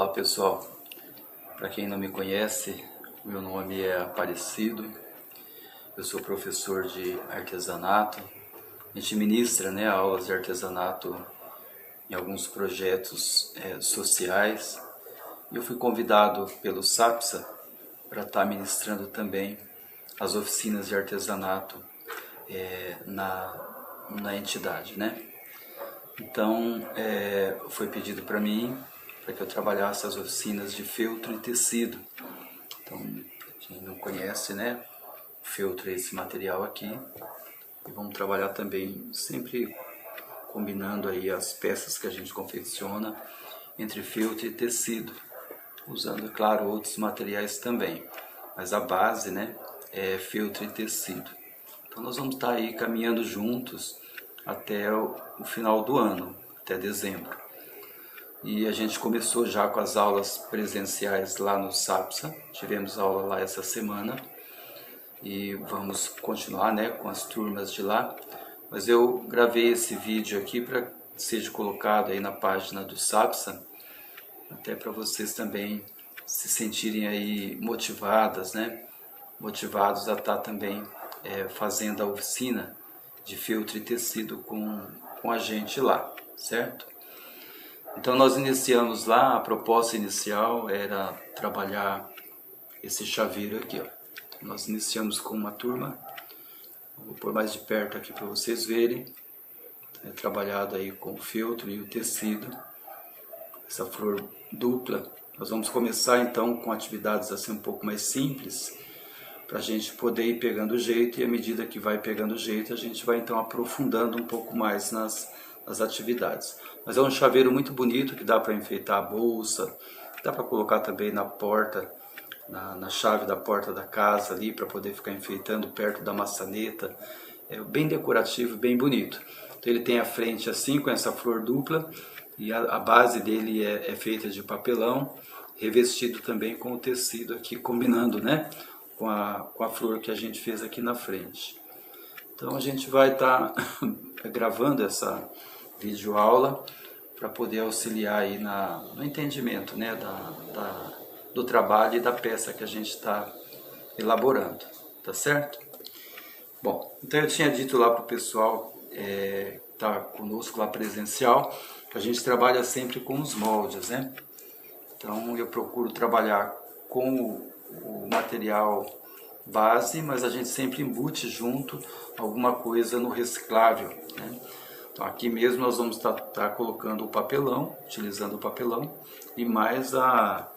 Olá pessoal, para quem não me conhece, meu nome é Aparecido, eu sou professor de artesanato, a gente ministra aulas de artesanato em alguns projetos sociais e eu fui convidado pelo SAPSA para estar ministrando também as oficinas de artesanato na entidade, Então, foi pedido para mim para que eu trabalhasse as oficinas de feltro e tecido. Então, quem não conhece, o feltro é esse material aqui. E vamos trabalhar também, sempre combinando aí as peças que a gente confecciona entre feltro e tecido, usando, claro, outros materiais também. Mas a base, é feltro e tecido. Então, nós vamos estar aí caminhando juntos até o final do ano, até dezembro. E a gente começou já com as aulas presenciais lá no SAPSA, tivemos aula lá essa semana e vamos continuar com as turmas de lá. Mas eu gravei esse vídeo aqui para que seja colocado aí na página do SAPSA, até para vocês também se sentirem aí motivados a estar também fazendo a oficina de feltro e tecido com a gente lá, certo? Então nós iniciamos lá, a proposta inicial era trabalhar esse chaveiro aqui, ó. Nós iniciamos com uma turma, vou pôr mais de perto aqui para vocês verem, trabalhado aí com o feltro e o tecido, essa flor dupla. Nós vamos começar então com atividades assim um pouco mais simples, para a gente poder ir pegando o jeito, e à medida que vai pegando o jeito, a gente vai então aprofundando um pouco mais nas atividades. Mas é um chaveiro muito bonito, que dá para enfeitar a bolsa, dá para colocar também na porta, na chave da porta da casa ali, para poder ficar enfeitando perto da maçaneta. É bem decorativo, bem bonito. Então ele tem a frente assim, com essa flor dupla, e a base dele é feita de papelão, revestido também com o tecido aqui, combinando, com a flor que a gente fez aqui na frente. Então a gente vai estar gravando essa videoaula para poder auxiliar aí no entendimento do trabalho e da peça que a gente está elaborando, tá certo? Bom, então eu tinha dito lá para o pessoal que está conosco lá presencial, que a gente trabalha sempre com os moldes, Então eu procuro trabalhar com o material base, mas a gente sempre embute junto alguma coisa no reciclável, Então aqui mesmo nós vamos estar colocando o papelão, utilizando o papelão, e mais a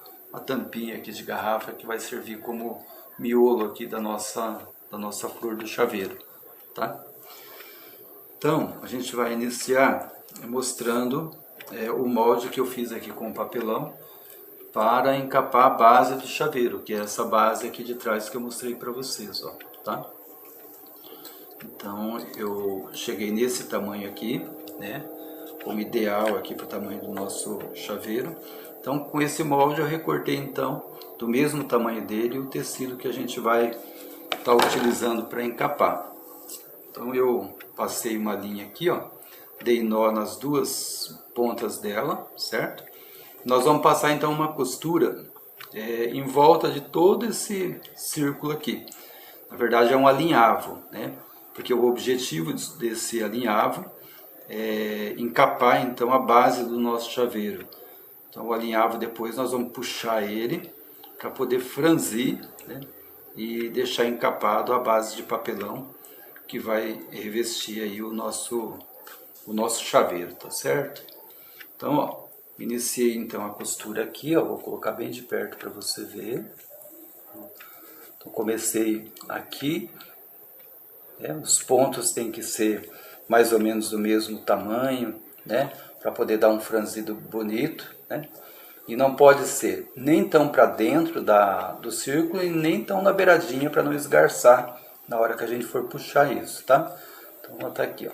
tampinha aqui de garrafa, que vai servir como miolo aqui da nossa flor do chaveiro, tá? Então a gente vai iniciar mostrando o molde que eu fiz aqui com o papelão, para encapar a base do chaveiro, que é essa base aqui de trás que eu mostrei para vocês, ó, tá? Então eu cheguei nesse tamanho aqui, como ideal aqui para o tamanho do nosso chaveiro. Então com esse molde eu recortei então do mesmo tamanho dele o tecido que a gente vai estar utilizando para encapar. Então eu passei uma linha aqui, ó, dei nó nas duas pontas dela, certo? Nós vamos passar então uma costura em volta de todo esse círculo aqui. Na verdade é um alinhavo, porque o objetivo desse alinhavo é encapar então a base do nosso chaveiro. Então o alinhavo depois nós vamos puxar ele para poder franzir, e deixar encapado a base de papelão que vai revestir aí o nosso chaveiro, tá certo? Então, ó, iniciei então a costura aqui, ó, vou colocar bem de perto para você ver. Então comecei aqui, os pontos têm que ser mais ou menos do mesmo tamanho, para poder dar um franzido bonito, E não pode ser nem tão para dentro do círculo e nem tão na beiradinha, para não esgarçar na hora que a gente for puxar isso, tá? Então vou botar aqui, ó.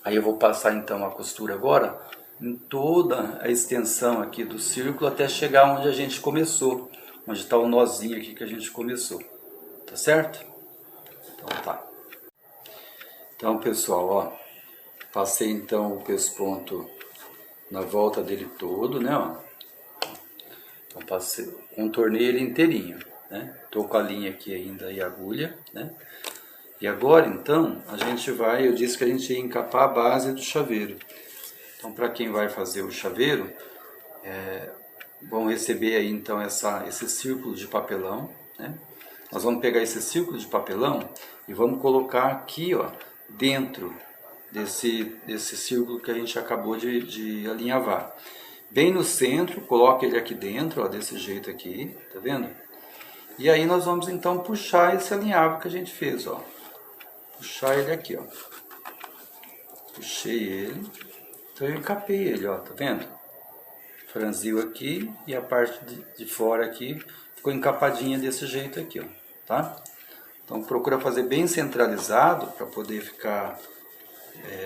Aí eu vou passar então a costura agora em toda a extensão aqui do círculo até chegar onde a gente começou, onde está o nozinho aqui que a gente começou, tá certo? Então tá. Então pessoal, ó, passei então o pesponto na volta dele todo, ó. Então contornei ele inteirinho, né? Tô com a linha aqui ainda e a agulha, né? E agora então a gente vai, eu disse que a gente ia encapar a base do chaveiro. Então para quem vai fazer o chaveiro, vão receber aí então esse círculo de papelão, né? Nós vamos pegar esse círculo de papelão e vamos colocar aqui, ó, dentro desse círculo que a gente acabou de alinhavar. Bem no centro, coloca ele aqui dentro, ó, desse jeito aqui, tá vendo? E aí nós vamos então puxar esse alinhavo que a gente fez, ó. Puxar ele aqui, ó. Puxei ele, então eu encapei ele, ó, tá vendo? Franziu aqui e a parte de fora aqui ficou encapadinha desse jeito aqui, ó, tá? Então procura fazer bem centralizado para poder ficar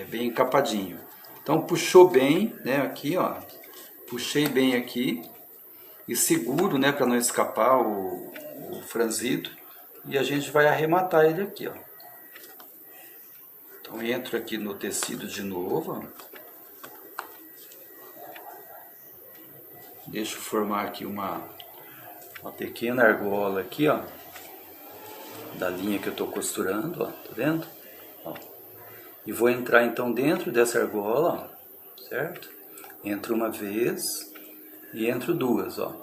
bem encapadinho. Então puxou bem, né, aqui, ó. Puxei bem aqui e seguro, né, para não escapar o franzido. E a gente vai arrematar ele aqui, ó. Então entro aqui no tecido de novo, ó. Deixa eu formar aqui uma pequena argola aqui, ó, da linha que eu estou costurando, ó, tá vendo? Ó. E vou entrar então dentro dessa argola, ó, certo? Entro uma vez e entro duas, ó.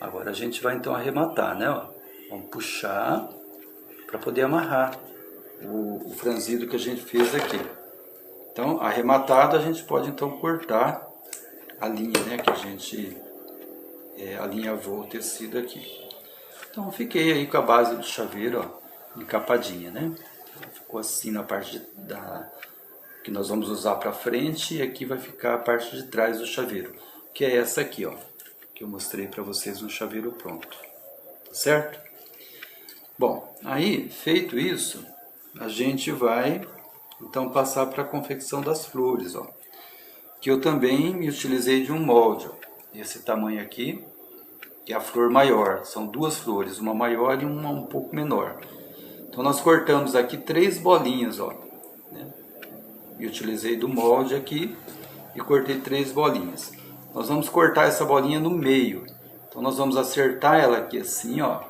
Agora a gente vai então arrematar, né, ó? Vamos puxar para poder amarrar o franzido que a gente fez aqui. Então, arrematado, a gente pode então cortar a linha, né, que a gente alinhavou o tecido aqui. Então fiquei aí com a base do chaveiro, ó, encapadinha, né? Ficou assim na parte que nós vamos usar para frente, e aqui vai ficar a parte de trás do chaveiro, que é essa aqui, ó, que eu mostrei para vocês no chaveiro pronto, tá certo? Bom, aí feito isso, a gente vai então passar para a confecção das flores, ó. Que eu também me utilizei de um molde, ó, esse tamanho aqui, que é a flor maior. São duas flores, uma maior e uma um pouco menor. Então nós cortamos aqui 3 bolinhas, ó, né? E utilizei do molde aqui e cortei 3 bolinhas. Nós vamos cortar essa bolinha no meio. Então nós vamos acertar ela aqui assim, ó.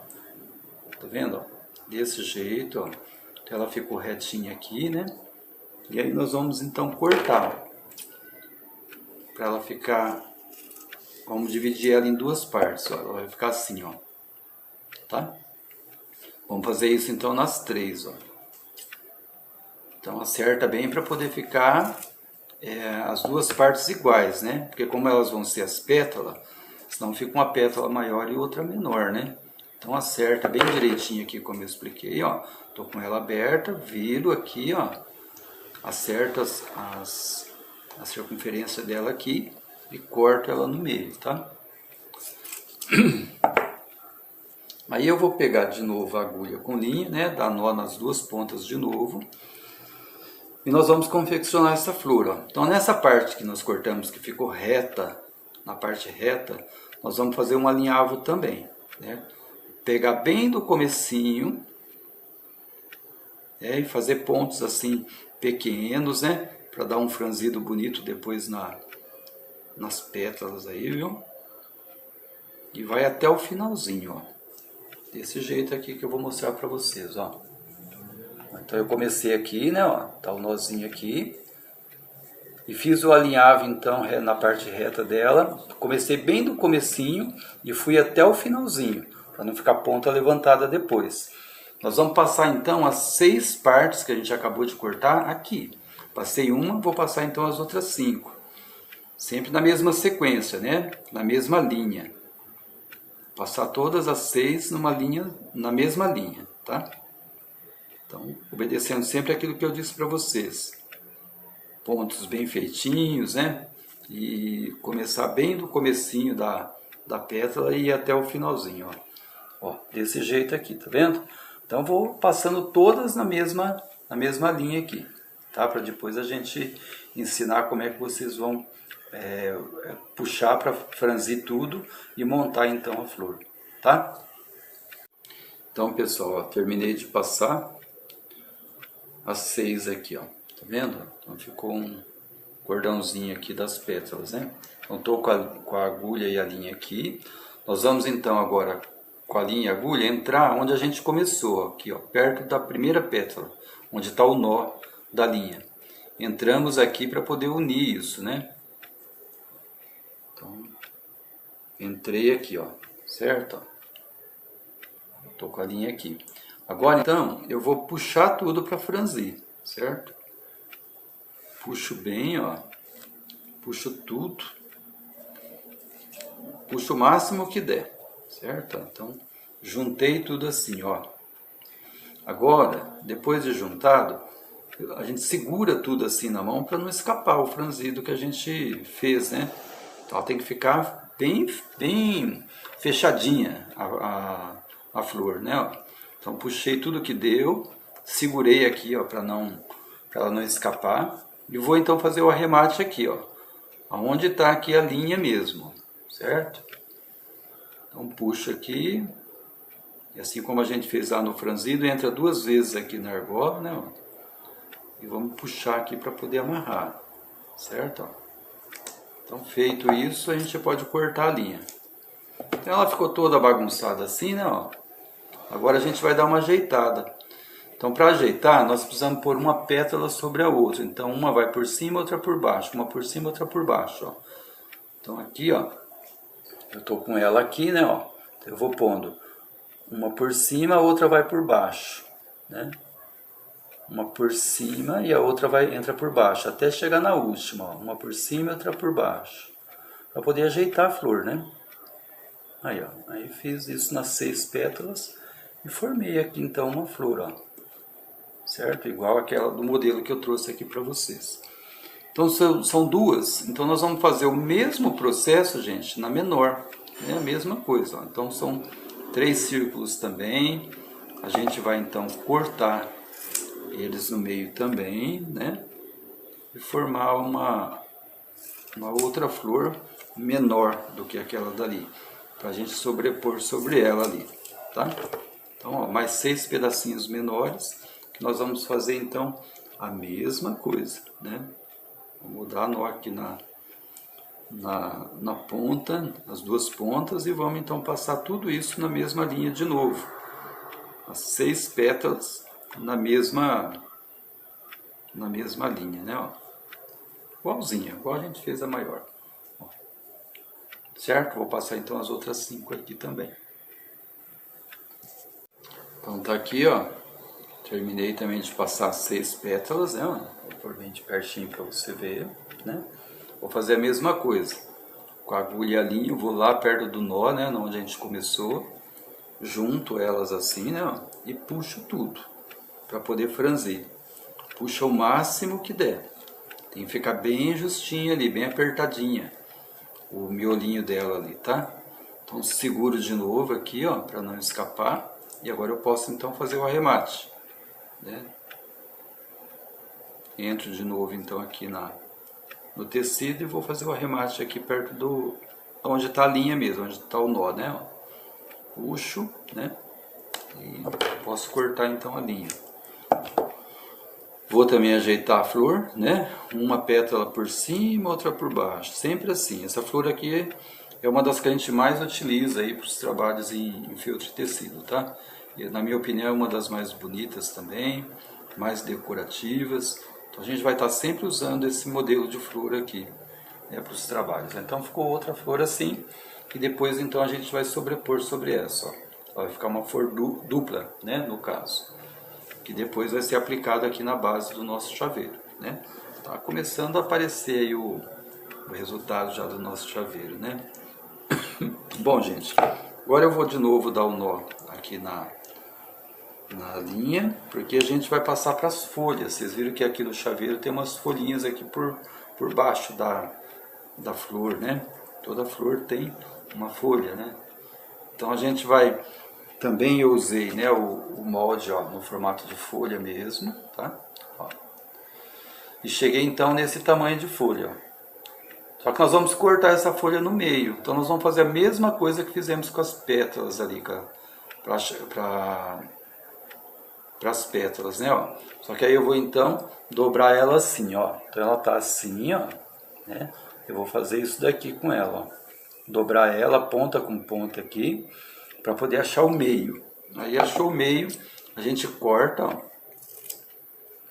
Tá vendo, ó? Desse jeito, ó. Então ela ficou retinha aqui, né? E aí nós vamos então cortar, para ela ficar, vamos dividir ela em 2 partes, ó. Ela vai ficar assim, ó, tá? Vamos fazer isso então nas 3, ó. Então acerta bem para poder ficar as 2 partes iguais, né? Porque como elas vão ser as pétalas, senão fica uma pétala maior e outra menor, né? Então acerta bem direitinho aqui, como eu expliquei, ó. Tô com ela aberta, viro aqui, ó. Acerto a circunferência dela aqui e corto ela no meio, tá? Aí eu vou pegar de novo a agulha com linha, né? Dar nó nas 2 pontas de novo. E nós vamos confeccionar essa flor, ó. Então nessa parte que nós cortamos, que ficou reta, na parte reta, nós vamos fazer um alinhavo também, né? Pegar bem do comecinho, e fazer pontos assim pequenos, né? Para dar um franzido bonito depois nas pétalas aí, viu? E vai até o finalzinho, ó. Desse jeito aqui que eu vou mostrar para vocês, ó. Então eu comecei aqui, né, ó, tá o nozinho aqui. E fiz o alinhavo então na parte reta dela. Comecei bem do comecinho e fui até o finalzinho, para não ficar ponta levantada depois. Nós vamos passar então as 6 partes que a gente acabou de cortar aqui. Passei uma, vou passar então as outras 5. Sempre na mesma sequência, né? Na mesma linha. Passar todas as 6 na mesma linha, tá? Então, obedecendo sempre aquilo que eu disse para vocês. Pontos bem feitinhos, né? E começar bem do comecinho da pétala e ir até o finalzinho, ó. Ó, desse jeito aqui, tá vendo? Então vou passando todas na mesma linha aqui, tá? Para depois a gente ensinar como é que vocês vão puxar para franzir tudo e montar então a flor, tá? Então pessoal, ó, terminei de passar as 6 aqui, ó, tá vendo? Então ficou um cordãozinho aqui das pétalas, né? Então estou com a agulha e a linha aqui. Nós vamos então agora, com a linha e a agulha, entrar onde a gente começou, aqui ó, perto da primeira pétala, onde está o nó da linha. Entramos aqui para poder unir isso, né? Então, entrei aqui, ó, certo? Estou com a linha aqui. Agora então, eu vou puxar tudo para franzir, certo? Puxo bem, ó. Puxo tudo. Puxo o máximo que der, certo? Então, juntei tudo assim, ó. Agora, depois de juntado, a gente segura tudo assim na mão para não escapar o franzido que a gente fez, né? Então, ela tem que ficar bem fechadinha a flor, né? Ó. Então, puxei tudo que deu, segurei aqui, ó, para ela não escapar. E vou então fazer o arremate aqui, ó. Aonde está aqui a linha mesmo, certo? Então puxo aqui, e assim como a gente fez lá no franzido, entra 2 vezes aqui na argola, né? Ó, e vamos puxar aqui para poder amarrar, certo? Ó. Então feito isso, a gente pode cortar a linha. Então ela ficou toda bagunçada assim, né? Ó. Agora a gente vai dar uma ajeitada. Então, para ajeitar, nós precisamos pôr uma pétala sobre a outra. Então, uma vai por cima, outra por baixo. Uma por cima, outra por baixo. Ó. Então, aqui, ó, eu estou com ela aqui, né? Ó, eu vou pondo uma por cima, a outra vai por baixo, né? Uma por cima e a outra entra por baixo, até chegar na última. Ó. Uma por cima e outra por baixo. Para poder ajeitar a flor, né? Aí, ó, aí fiz isso nas 6 pétalas e formei aqui, então, uma flor, ó. Certo? Igual aquela do modelo que eu trouxe aqui para vocês. Então são 2, então nós vamos fazer o mesmo processo, gente, na menor, né? A mesma coisa, ó. Então são 3 círculos também, a gente vai então cortar eles no meio também, né? E formar uma outra flor menor do que aquela dali, para a gente sobrepor sobre ela ali, tá? Então, ó, mais 6 pedacinhos menores. Nós vamos fazer então a mesma coisa, né? Vamos dar nó aqui na ponta, as 2 pontas, e vamos então passar tudo isso na mesma linha de novo. As 6 pétalas na mesma linha, né? Ó. Igualzinha, igual a gente fez a maior. Ó. Certo? Vou passar então as outras 5 aqui também. Então tá aqui, ó. Terminei também de passar 6 pétalas, né? Vou pôr bem de pertinho para você ver, né? Vou fazer a mesma coisa. Com a agulha e a linha, vou lá perto do nó, né? Onde a gente começou. Junto elas assim, né? E puxo tudo para poder franzir. Puxa o máximo que der. Tem que ficar bem justinho ali, bem apertadinha. O miolinho dela ali, tá? Então seguro de novo aqui, ó, para não escapar. E agora eu posso então fazer o arremate. Né? Entro de novo então aqui no tecido e vou fazer o arremate aqui perto onde está a linha mesmo, onde está o nó, né? Puxo, né? E posso cortar então a linha. Vou também ajeitar a flor, né? Uma pétala por cima, outra por baixo, sempre assim. Essa flor aqui é uma das que a gente mais utiliza aí para os trabalhos em feltro de tecido, tá? Na minha opinião, é uma das mais bonitas também, mais decorativas. Então a gente vai estar sempre usando esse modelo de flor aqui, né, para os trabalhos. Então ficou outra flor assim, e depois então a gente vai sobrepor sobre essa. Ó. Ela vai ficar uma flor dupla, né, no caso, que depois vai ser aplicado aqui na base do nosso chaveiro. Né? Tá começando a aparecer aí o resultado já do nosso chaveiro. Né? Bom, gente, agora eu vou de novo dar o nó aqui na linha, porque a gente vai passar para as folhas. Vocês viram que aqui no chaveiro tem umas folhinhas aqui por baixo da flor, né? Toda flor tem uma folha, né? Então a gente vai, também eu usei, né, o molde, ó, no formato de folha mesmo, tá? Ó. E cheguei então nesse tamanho de folha, ó. Só que nós vamos cortar essa folha no meio, então nós vamos fazer a mesma coisa que fizemos com as pétalas ali, para para as pétalas, né, ó. Só que aí eu vou então dobrar ela assim, ó. Então ela tá assim, ó, né? Eu vou fazer isso daqui com ela, ó. Dobrar ela ponta com ponta aqui, para poder achar o meio. Aí achou o meio, a gente corta, ó,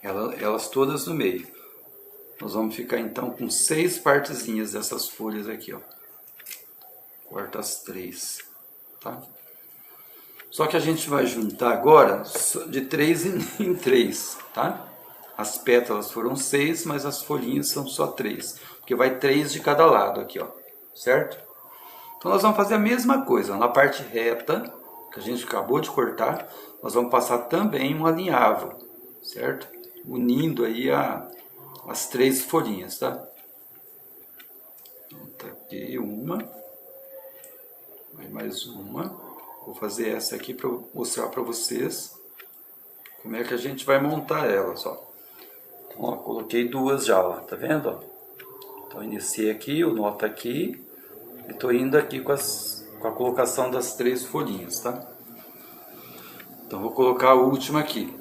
elas todas no meio. Nós vamos ficar então com 6 partezinhas dessas folhas aqui, ó. Corta as 3, tá? Só que a gente vai juntar agora de 3 em 3, tá? As pétalas foram 6, mas as folhinhas são só 3, porque vai 3 de cada lado aqui, ó, certo? Então nós vamos fazer a mesma coisa, na parte reta, que a gente acabou de cortar, nós vamos passar também um alinhavo, certo? Unindo aí as 3 folhinhas, tá? Então tá aqui uma, aí mais uma. Vou fazer essa aqui para mostrar para vocês como é que a gente vai montar elas, ó. Então, ó, coloquei 2 já, ó, tá vendo? Ó? Então iniciei aqui, o nó tá aqui, e tô indo aqui com a colocação das 3 folhinhas, tá? Então vou colocar a última aqui.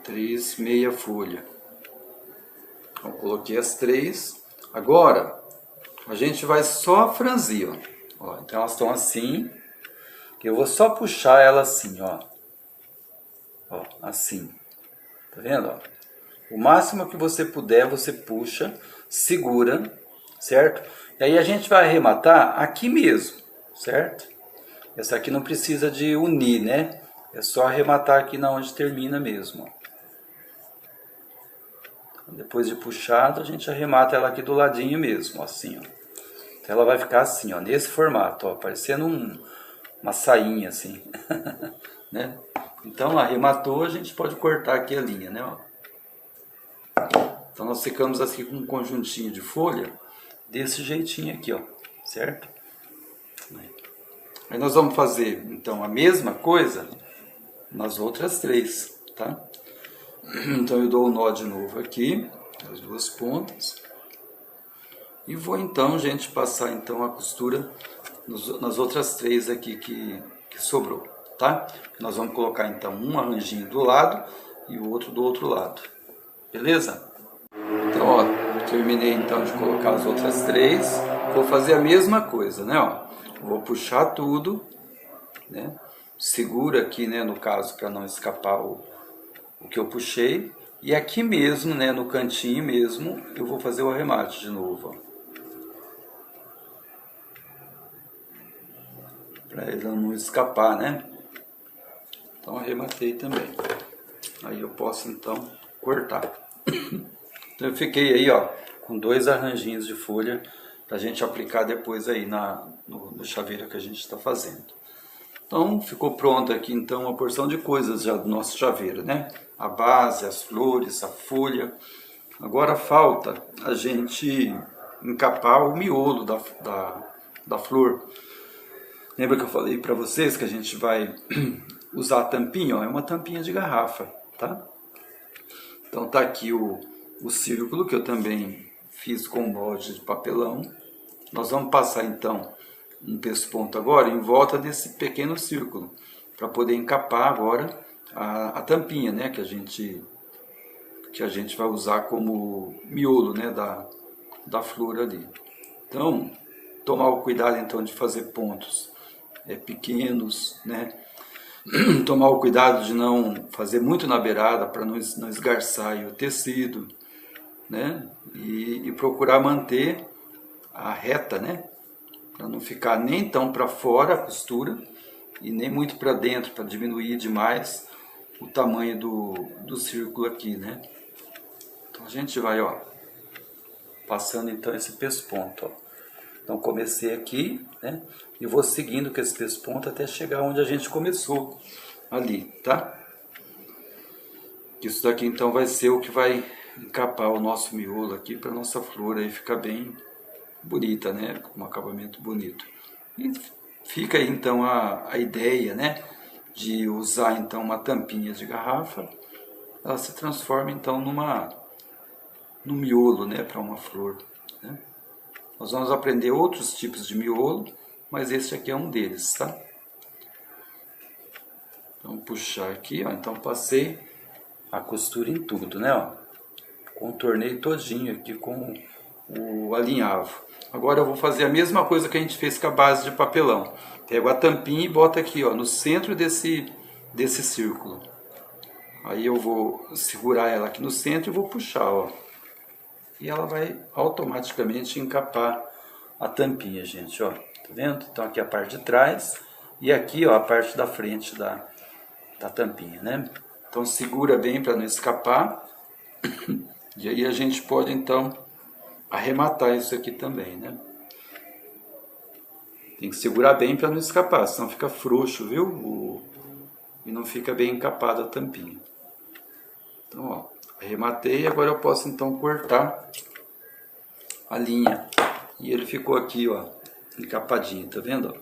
3 meia folha. Então coloquei as 3. Agora a gente vai só franzir, ó. Ó, então elas estão assim. Eu vou só puxar ela assim, ó. Ó, assim. Tá vendo, ó? O máximo que você puder, você puxa, segura, certo? E aí a gente vai arrematar aqui mesmo, certo? Essa aqui não precisa de unir, né? É só arrematar aqui na onde termina mesmo, ó. Depois de puxado, a gente arremata ela aqui do ladinho mesmo, assim, ó. Então ela vai ficar assim, ó, nesse formato, ó, parecendo uma sainha, assim, né? Então, arrematou, a gente pode cortar aqui a linha, né, ó. Então, nós ficamos aqui com um conjuntinho de folha, desse jeitinho aqui, ó, certo? Aí nós vamos fazer, então, a mesma coisa nas outras 3, tá? Então, eu dou o nó de novo aqui, as 2 pontas. E vou então, gente, passar então a costura nas outras 3 aqui que sobrou, tá? Nós vamos colocar então um arranjinho do lado e o outro do outro lado, beleza? Então, ó, terminei então de colocar as outras 3, vou fazer a mesma coisa, né, ó? Vou puxar tudo, né? Segura aqui, né, no caso, para não escapar o que eu puxei. E aqui mesmo, né, no cantinho mesmo, eu vou fazer o arremate de novo, ó. Para ele não escapar, né? Então arrematei também. Aí eu posso então cortar. Então eu fiquei aí, ó, com 2 arranjinhos de folha para a gente aplicar depois aí no chaveiro que a gente está fazendo. Então ficou pronto aqui então uma porção de coisas já do nosso chaveiro, né? A base, as flores, a folha. Agora falta a gente encapar o miolo da flor. Lembra que eu falei para vocês que a gente vai usar a tampinha? Ó, é uma tampinha de garrafa, tá? Então tá aqui o círculo que eu também fiz com molde de papelão. Nós vamos passar então um pesponto agora em volta desse pequeno círculo para poder encapar agora a tampinha, né? Que a gente vai usar como miolo, né? Da flor ali. Então tomar o cuidado então de fazer pontos pequenos, né? Tomar o cuidado de não fazer muito na beirada para não esgarçar aí o tecido, né? E procurar manter a reta, né? Para não ficar nem tão para fora a costura e nem muito para dentro, para diminuir demais o tamanho do círculo aqui, né? Então a gente vai, ó, passando então esse pesponto, ó. Então comecei aqui, né? E vou seguindo com esse pesponto até chegar onde a gente começou ali, tá? Isso daqui então vai ser o que vai encapar o nosso miolo aqui para nossa flor aí ficar bem bonita, né? Com um acabamento bonito. E fica aí então a ideia, né? De usar então uma tampinha de garrafa, ela se transforma então num miolo, né? Para uma flor, né? Nós vamos aprender outros tipos de miolo, mas esse aqui é um deles, tá? Então Vamos puxar aqui, ó. Então passei a costura em tudo, né, ó. Contornei todinho aqui com o alinhavo. Agora eu vou fazer a mesma coisa que a gente fez com a base de papelão. Pego a tampinha e boto aqui, ó, no centro desse círculo. Aí eu vou segurar ela aqui no centro e vou puxar, ó. E ela vai automaticamente encapar a tampinha, gente, ó. Tá vendo? Então aqui a parte de trás e aqui, ó, a parte da frente da tampinha, né? Então segura bem para não escapar. E aí a gente pode então arrematar isso aqui também, né? Tem que segurar bem para não escapar, senão fica frouxo, viu? E não fica bem encapada a tampinha. Então, ó, arrematei, agora eu posso então cortar a linha. E ele ficou aqui, ó, encapadinho, tá vendo?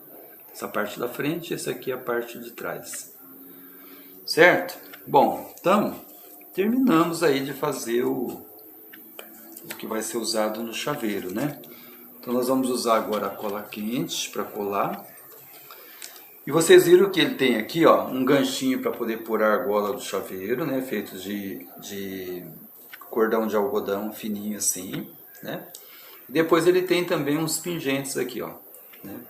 Essa parte da frente, essa aqui é a parte de trás. Certo? Bom, então, terminamos aí de fazer o que vai ser usado no chaveiro, né? Então nós vamos usar agora a cola quente para colar. E vocês viram que ele tem aqui, ó, um ganchinho para poder pôr a argola do chaveiro, né? Feito de cordão de algodão fininho assim, né? E depois ele tem também uns pingentes aqui, ó, né?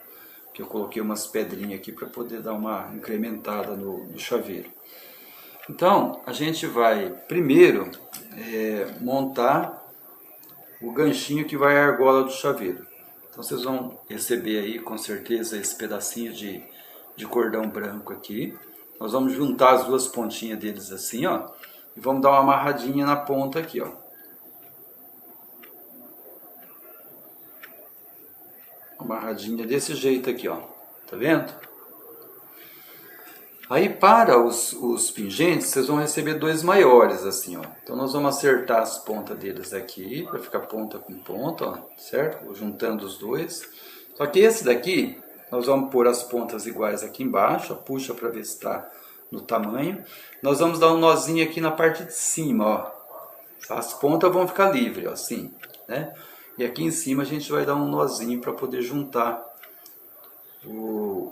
Que eu coloquei umas pedrinhas aqui para poder dar uma incrementada no chaveiro. Então, a gente vai primeiro montar o ganchinho que vai à argola do chaveiro. Então vocês vão receber aí com certeza esse pedacinho de cordão branco aqui. Nós vamos juntar as duas pontinhas deles assim, ó. E vamos dar uma amarradinha na ponta aqui, ó. Uma amarradinha desse jeito aqui, ó. Tá vendo? Aí para os pingentes, vocês vão receber dois maiores assim, ó. Então nós vamos acertar as pontas deles aqui, para ficar ponta com ponta, ó, certo? Juntando os dois. Só que esse daqui, nós vamos pôr as pontas iguais aqui embaixo, ó, puxa para ver se está no tamanho. Nós vamos dar um nozinho aqui na parte de cima, ó. As pontas vão ficar livres, ó, assim, né? E aqui em cima a gente vai dar um nozinho para poder juntar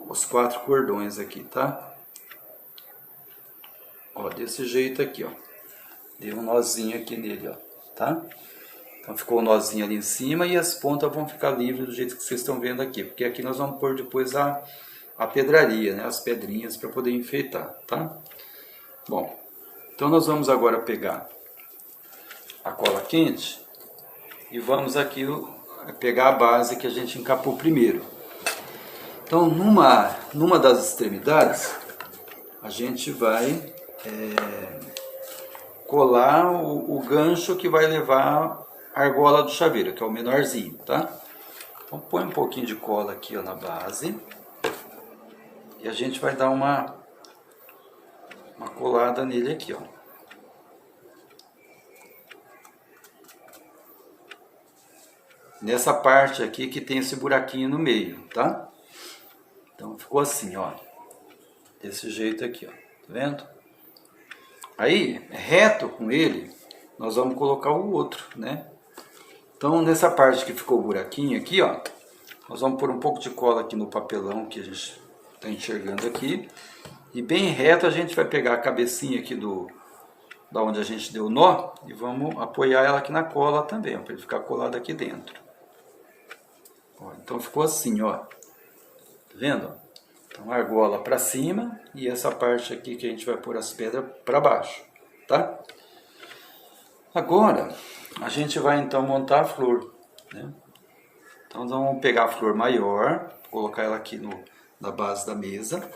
os 4 cordões aqui, tá? Ó, desse jeito aqui, ó. Dei um nozinho aqui nele, ó, tá? Então ficou o nozinho ali em cima e as pontas vão ficar livres do jeito que vocês estão vendo aqui. Porque aqui nós vamos pôr depois a pedraria, né? As pedrinhas para poder enfeitar, tá? Bom, então nós vamos agora pegar a cola quente e vamos aqui pegar a base que a gente encapou primeiro. Então, numa das extremidades, a gente vai colar o gancho que vai levar a argola do chaveiro, que é o menorzinho, tá? Então põe um pouquinho de cola aqui, ó, na base e a gente vai dar uma colada nele aqui, ó. Nessa parte aqui que tem esse buraquinho no meio, tá? Então ficou assim, ó, desse jeito aqui, ó, tá vendo? Aí, reto com ele, nós vamos colocar o outro, né? Então, nessa parte que ficou o buraquinho aqui, ó, nós vamos pôr um pouco de cola aqui no papelão que a gente está enxergando aqui. E bem reto a gente vai pegar a cabecinha aqui da onde a gente deu o nó e vamos apoiar ela aqui na cola também, para ele ficar colado aqui dentro. Ó, então ficou assim, ó. Tá vendo? Então, argola para cima e essa parte aqui que a gente vai pôr as pedras para baixo, tá? Agora, a gente vai então montar a flor, né? Então, nós vamos pegar a flor maior, colocar ela aqui na base da mesa.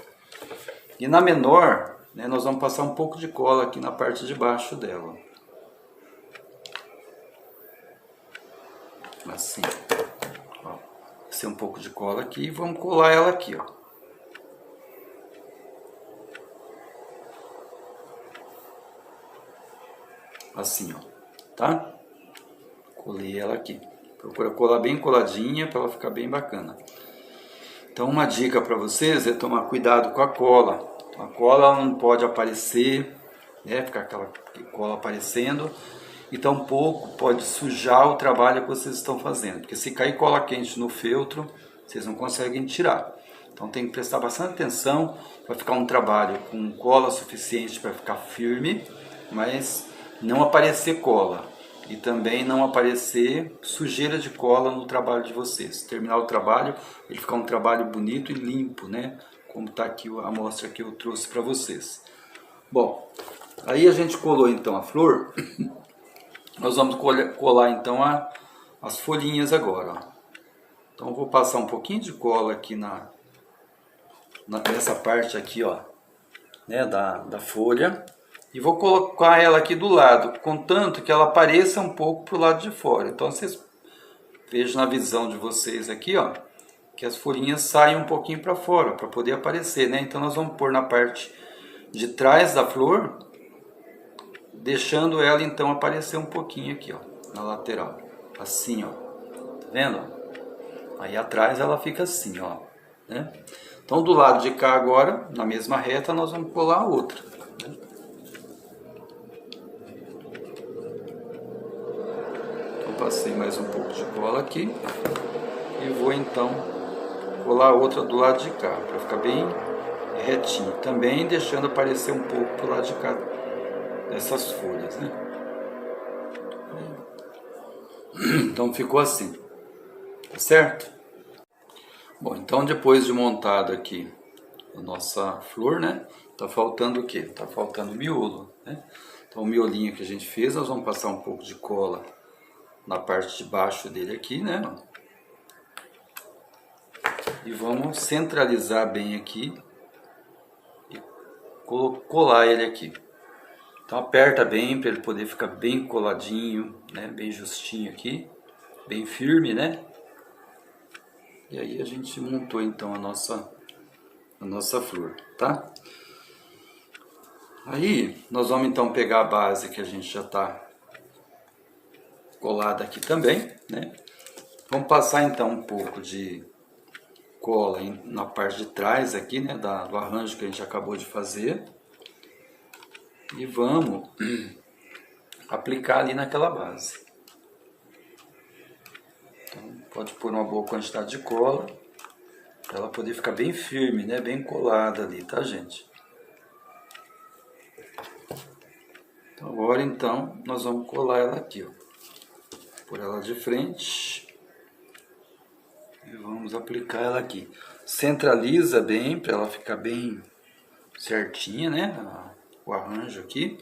E na menor, né, nós vamos passar um pouco de cola aqui na parte de baixo dela. Assim. Ó, descer um pouco de cola aqui e vamos colar ela aqui, ó. Assim, ó, tá? Colei ela aqui. Procura colar bem coladinha para ela ficar bem bacana. Então, uma dica para vocês é tomar cuidado com a cola. A cola não pode aparecer, né? Ficar aquela cola aparecendo. E tampouco pode sujar o trabalho que vocês estão fazendo. Porque se cair cola quente no feltro, vocês não conseguem tirar. Então tem que prestar bastante atenção para ficar um trabalho com cola suficiente para ficar firme, mas não aparecer cola e também não aparecer sujeira de cola no trabalho de vocês. Terminar o trabalho, ele ficar um trabalho bonito e limpo, né? Como está aqui a amostra que eu trouxe para vocês. Bom, aí a gente colou então a flor, nós vamos colar então as folhinhas agora. Ó. Então eu vou passar um pouquinho de cola aqui nessa parte aqui, ó, né, da folha, e vou colocar ela aqui do lado, contanto que ela apareça um pouco para o lado de fora. Então vocês vejam na visão de vocês aqui, ó, que as folhinhas saem um pouquinho para fora, para poder aparecer, né? Então nós vamos pôr na parte de trás da flor, deixando ela então aparecer um pouquinho aqui, ó, na lateral, assim, ó, tá vendo? Aí atrás ela fica assim, ó, né? Então do lado de cá agora, na mesma reta, nós vamos colar a outra, né? Então passei mais um pouco de cola aqui e vou então colar a outra do lado de cá, para ficar bem retinho, também deixando aparecer um pouco pro lado de cá dessas folhas, né? Então ficou assim, tá certo? Bom, então depois de montado aqui a nossa flor, né? Tá faltando o quê? Tá faltando o miolo, né? Então o miolinho que a gente fez, nós vamos passar um pouco de cola na parte de baixo dele aqui, né? E vamos centralizar bem aqui e colar ele aqui. Então aperta bem para ele poder ficar bem coladinho, né? Bem justinho aqui, bem firme, né? E aí a gente montou então a nossa flor, tá? Aí nós vamos então pegar a base que a gente já está colada aqui também, né? Vamos passar então um pouco de cola na parte de trás aqui, né? Do arranjo que a gente acabou de fazer. E vamos aplicar ali naquela base. Então, pode pôr uma boa quantidade de cola, para ela poder ficar bem firme, né? Bem colada ali, tá, gente? Então, agora, então, nós vamos colar ela aqui, ó. Por ela de frente. E vamos aplicar ela aqui. Centraliza bem, para ela ficar bem certinha, né? O arranjo aqui.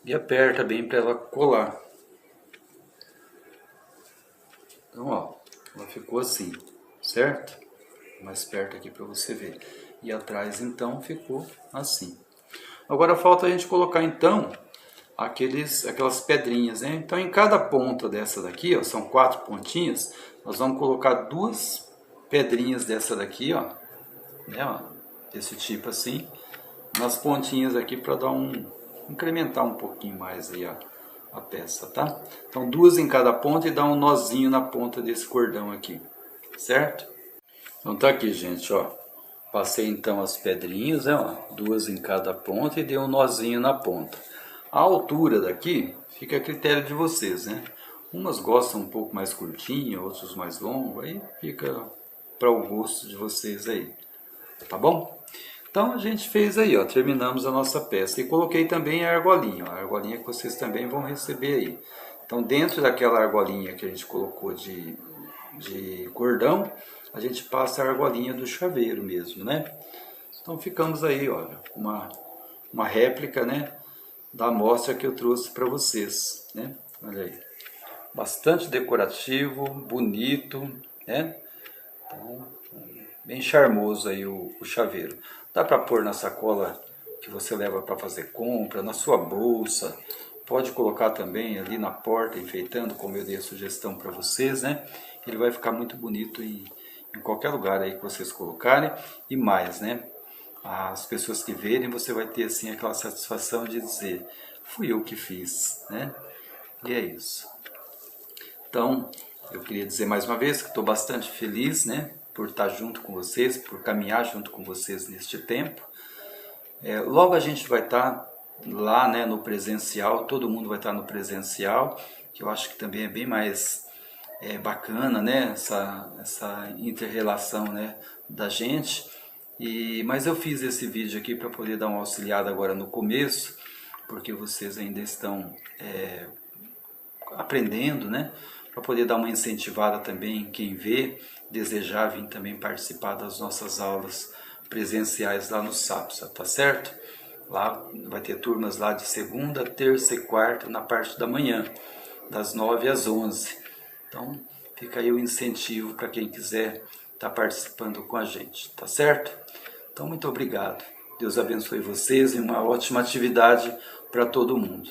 E aperta bem para ela colar. Então, ó, ela ficou assim, certo? Mais perto aqui para você ver. E atrás, então, ficou assim. Agora falta a gente colocar, então, aquelas pedrinhas, né? Então, em cada ponta dessa daqui, ó, são 4 pontinhas, nós vamos colocar 2 pedrinhas dessa daqui, ó, né, ó, desse tipo assim, nas pontinhas aqui para dar incrementar um pouquinho mais aí a peça, tá? Então 2 em cada ponta e dá um nozinho na ponta desse cordão aqui, certo? Então tá aqui, gente, ó. Passei então as pedrinhas, né, ó, 2 em cada ponta e dei um nozinho na ponta. A altura daqui fica a critério de vocês, né? Umas gostam um pouco mais curtinho, outros mais longo, aí fica para o gosto de vocês aí, tá bom? Então a gente fez aí, ó, terminamos a nossa peça e coloquei também a argolinha, ó, a argolinha que vocês também vão receber aí. Então dentro daquela argolinha que a gente colocou de cordão, a gente passa a argolinha do chaveiro mesmo, né? Então ficamos aí, olha, uma réplica, né, da amostra que eu trouxe para vocês, né? Olha aí, bastante decorativo, bonito, né? Então, bem charmoso aí o chaveiro. Dá para pôr na sacola que você leva para fazer compra, na sua bolsa. Pode colocar também ali na porta, enfeitando, como eu dei a sugestão para vocês, né? Ele vai ficar muito bonito em qualquer lugar aí que vocês colocarem. E mais, né? As pessoas que verem, você vai ter assim aquela satisfação de dizer, fui eu que fiz, né? E é isso. Então, eu queria dizer mais uma vez que estou bastante feliz, né? Por estar junto com vocês, por caminhar junto com vocês neste tempo. Logo a gente vai estar lá, né, no presencial, todo mundo vai estar no presencial, que eu acho que também é bem mais bacana, né? Essa inter-relação, né, da gente. Mas eu fiz esse vídeo aqui para poder dar uma auxiliada agora no começo, porque vocês ainda estão aprendendo, né? Para poder dar uma incentivada também, quem vê, desejar vir também participar das nossas aulas presenciais lá no SAPSA, tá certo? Lá vai ter turmas lá de segunda, terça e quarta na parte da manhã, das 9 às 11. Então fica aí o incentivo para quem quiser estar participando com a gente, tá certo? Então muito obrigado. Deus abençoe vocês e uma ótima atividade para todo mundo.